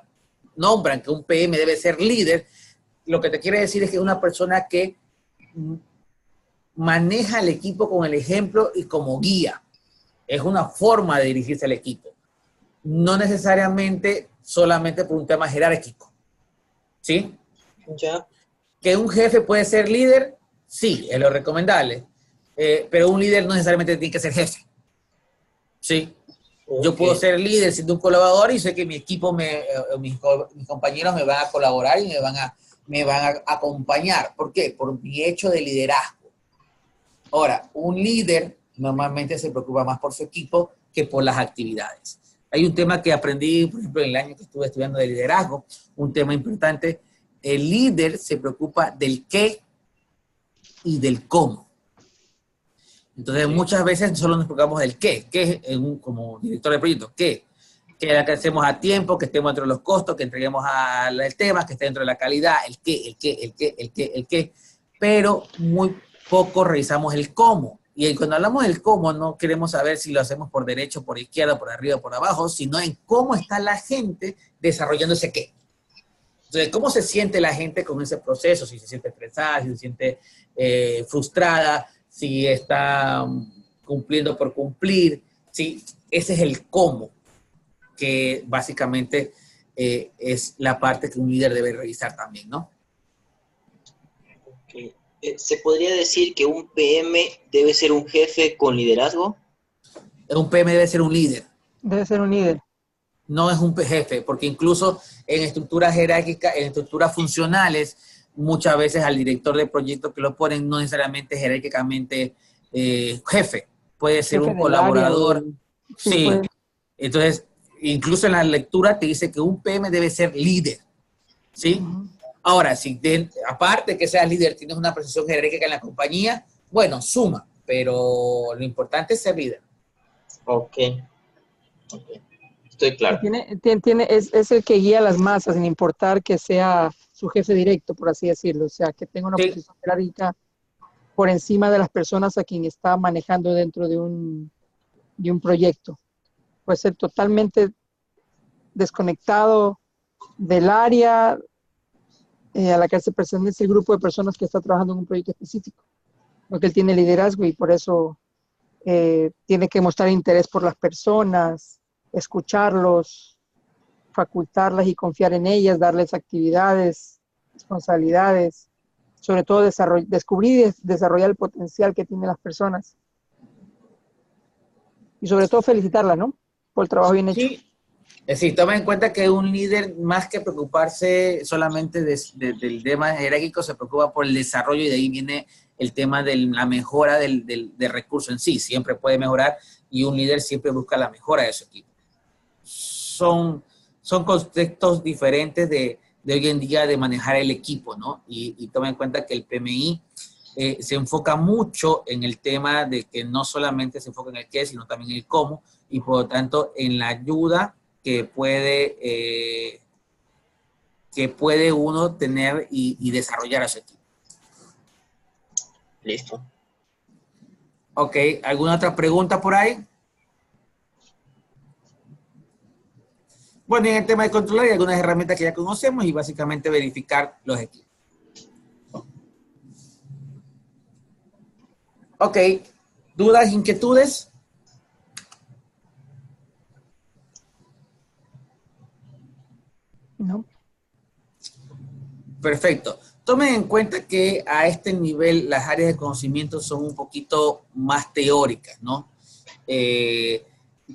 nombran que un PM debe ser líder, lo que te quiere decir es que es una persona que maneja el equipo con el ejemplo y como guía. Es una forma de dirigirse al equipo. No necesariamente solamente por un tema jerárquico. ¿Sí? Ya. ¿Que un jefe puede ser líder? Sí, es lo recomendable. Pero un líder no necesariamente tiene que ser jefe. Sí. Yo puedo ser líder siendo un colaborador y sé que mi equipo, mis compañeros me van a colaborar y me van a acompañar. ¿Por qué? Por mi hecho de liderazgo. Ahora, un líder normalmente se preocupa más por su equipo que por las actividades. Hay un tema que aprendí, por ejemplo, en el año que estuve estudiando de liderazgo, un tema importante. El líder se preocupa del qué y del cómo. Entonces, muchas veces solo nos preocupamos del qué como director de proyecto, que la hacemos a tiempo, que estemos dentro de los costos, que entreguemos el tema, que esté dentro de la calidad, el qué, pero muy poco revisamos el cómo. Y cuando hablamos del cómo, no queremos saber si lo hacemos por derecho, por izquierda, por arriba, por abajo, sino en cómo está la gente desarrollando ese qué. Entonces, ¿cómo se siente la gente con ese proceso? Si se siente estresada, si se siente frustrada, si está cumpliendo por cumplir. Sí, ese es el cómo, que básicamente es la parte que un líder debe revisar también, ¿no? Okay. ¿Se podría decir que un PM debe ser un jefe con liderazgo? Un PM debe ser un líder. Debe ser un líder. No es un jefe, porque incluso en estructuras jerárquicas, en estructuras funcionales, muchas veces al director de proyecto que lo ponen no necesariamente jerárquicamente jefe, puede ser Jefe un del área, colaborador. sí, Sí, puede. entonces, incluso en la lectura te dice que un PM debe ser líder, ¿sí? Ahora, si aparte que seas líder, tienes una posición jerárquica en la compañía, bueno, suma, pero lo importante es ser líder. Ok. Estoy claro. Es el que guía a las masas, sin importar que sea su jefe directo, por así decirlo. O sea, que tenga una posición jerárquica por encima de las personas a quien está manejando dentro de un proyecto. Puede ser totalmente desconectado del área a la que se presenta ese grupo de personas que está trabajando en un proyecto específico. Porque él tiene liderazgo y por eso tiene que mostrar interés por las personas, escucharlos, facultarlas y confiar en ellas, darles actividades, responsabilidades, sobre todo descubrir y desarrollar el potencial que tienen las personas. Y sobre todo felicitarlas, ¿no? Por el trabajo bien hecho. Sí. Sí, toma en cuenta que un líder, más que preocuparse solamente del tema jerárquico, se preocupa por el desarrollo y de ahí viene el tema de la mejora del recurso en sí. Siempre puede mejorar y un líder siempre busca la mejora de su equipo. Son contextos diferentes de hoy en día de manejar el equipo, ¿no? Y toma en cuenta que el PMI se enfoca mucho en el tema de que no solamente se enfoca en el qué, sino también en el cómo, y por lo tanto en la ayuda que puede uno tener y desarrollar a su equipo. Listo. Ok, ¿alguna otra pregunta por ahí? Bueno, en el tema de controlar hay algunas herramientas que ya conocemos y básicamente verificar los equipos. Ok, ¿dudas, inquietudes? No. Perfecto. Tomen en cuenta que a este nivel las áreas de conocimiento son un poquito más teóricas, ¿no?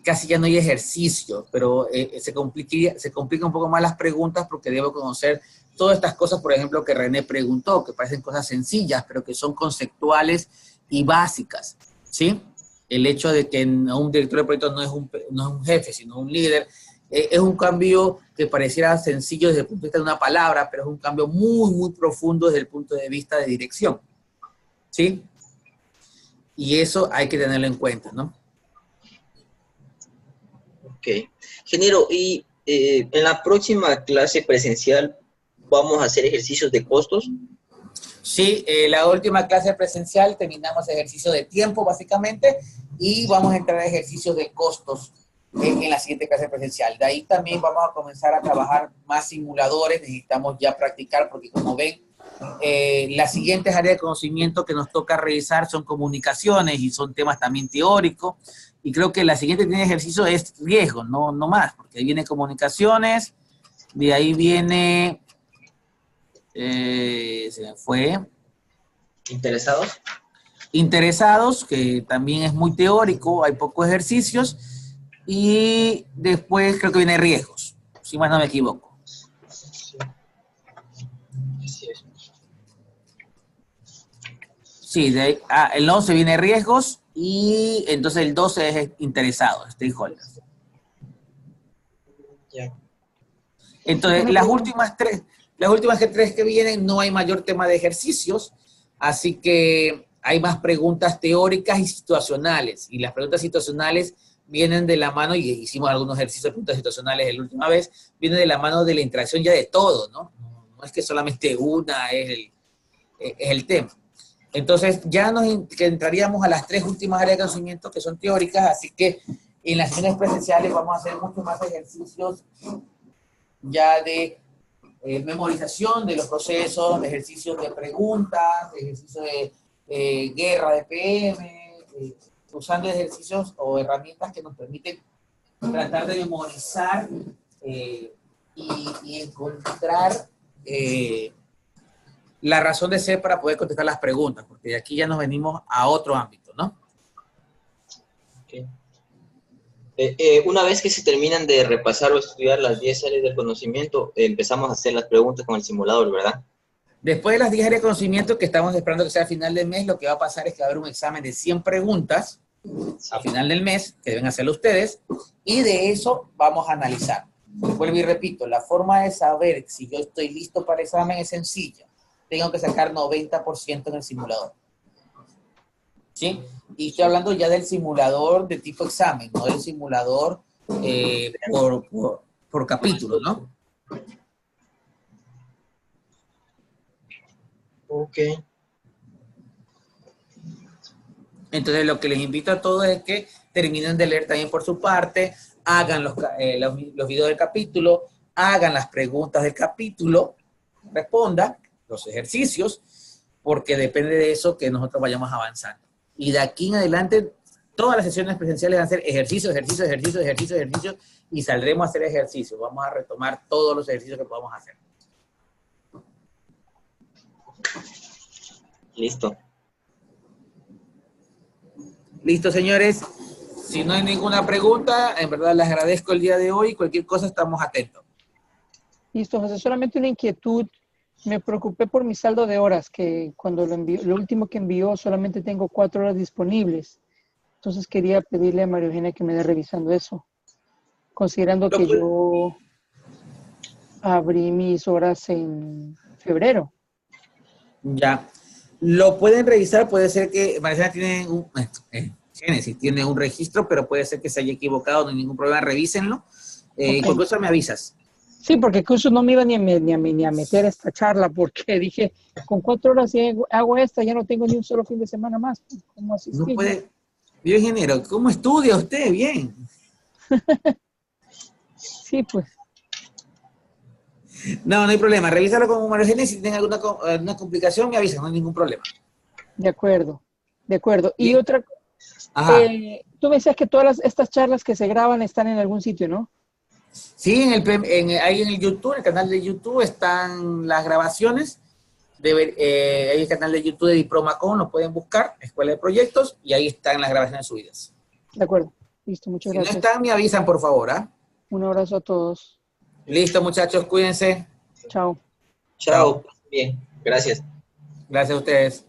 Casi ya no hay ejercicio, pero se complica un poco más las preguntas porque debo conocer todas estas cosas, por ejemplo, que René preguntó, que parecen cosas sencillas, pero que son conceptuales y básicas, ¿sí? El hecho de que un director de proyecto no es un jefe, sino un líder, es un cambio que pareciera sencillo desde el punto de vista de una palabra, pero es un cambio muy, muy profundo desde el punto de vista de dirección, ¿sí? Y eso hay que tenerlo en cuenta, ¿no? Ok. Ingeniero, y en la próxima clase presencial, ¿vamos a hacer ejercicios de costos? Sí, la última clase presencial terminamos ejercicio de tiempo, básicamente, y vamos a entrar a ejercicios de costos en la siguiente clase presencial. De ahí también vamos a comenzar a trabajar más simuladores, necesitamos ya practicar porque como ven, las siguientes áreas de conocimiento que nos toca revisar son comunicaciones y son temas también teóricos, y creo que la siguiente que tiene ejercicio es riesgo, no más, porque ahí viene comunicaciones, de ahí viene Se me fue. ¿Interesados? Interesados, que también es muy teórico, hay pocos ejercicios. Y después creo que viene riesgos, si más no me equivoco. Sí, el 11 viene riesgos y entonces el 12 es interesado, stakeholders. Ya. Entonces, las últimas tres que vienen no hay mayor tema de ejercicios, así que hay más preguntas teóricas y situacionales. Y las preguntas situacionales vienen de la mano, y hicimos algunos ejercicios de preguntas situacionales la última vez, vienen de la mano de la interacción ya de todo, ¿no? No es que solamente una es el tema. Entonces, ya entraríamos a las tres últimas áreas de conocimiento que son teóricas, así que en las sesiones presenciales vamos a hacer muchos más ejercicios ya de memorización de los procesos, de ejercicios de preguntas, de ejercicios de guerra de PM, usando ejercicios o herramientas que nos permiten tratar de memorizar y encontrar la razón de ser para poder contestar las preguntas, porque de aquí ya nos venimos a otro ámbito, ¿no? Okay. Una vez que se terminan de repasar o estudiar las 10 áreas del conocimiento, empezamos a hacer las preguntas con el simulador, ¿verdad? Después de las 10 áreas de conocimiento que estamos esperando que sea a final del mes, lo que va a pasar es que va a haber un examen de 100 preguntas a final del mes, que deben hacerlo ustedes, y de eso vamos a analizar. Vuelvo y repito, la forma de saber si yo estoy listo para el examen es sencilla. Tengo que sacar 90% en el simulador. ¿Sí? Y estoy hablando ya del simulador de tipo examen, no del simulador por capítulo, ¿no? Ok. Entonces, lo que les invito a todos es que terminen de leer también por su parte, hagan los videos del capítulo, hagan las preguntas del capítulo, respondan los ejercicios, porque depende de eso que nosotros vayamos avanzando. Y de aquí en adelante, todas las sesiones presenciales van a ser ejercicios, y saldremos a hacer ejercicios. Vamos a retomar todos los ejercicios que podamos hacer. Listo. Listo, señores. Si no hay ninguna pregunta, en verdad les agradezco el día de hoy. Cualquier cosa estamos atentos. Listo, José. Solamente una inquietud. Me preocupé por mi saldo de horas, que cuando lo último que envió solamente tengo 4 horas disponibles. Entonces quería pedirle a María Eugenia que me dé revisando eso. Considerando que yo abrí mis horas en febrero. Ya. Lo pueden revisar, puede ser que María tiene Génesis tiene un registro, pero puede ser que se haya equivocado, no hay ningún problema, revísenlo. Okay. Cualquier cosa me avisas. Sí, porque incluso no me iba ni a meter a esta charla, porque dije, con 4 horas si hago esta, ya no tengo ni un solo fin de semana más. ¿Cómo asistir? No puede. Bioingeniero, ¿cómo estudia usted? Bien. Sí, pues. No hay problema. Revísalo con María Eugenia. Si tiene alguna complicación, me avisan, no hay ningún problema. De acuerdo. Y Bien. otra, tú me decías que todas estas charlas que se graban están en algún sitio, ¿no? Sí, ahí en el YouTube, el canal de YouTube, están las grabaciones. Hay el canal de YouTube de Dipromacon, lo pueden buscar, Escuela de Proyectos, y ahí están las grabaciones subidas. De acuerdo. Listo, muchas gracias. Si no están, me avisan, por favor. Un abrazo a todos. Listo, muchachos, cuídense. Chao. Chao. Bien, gracias. Gracias a ustedes.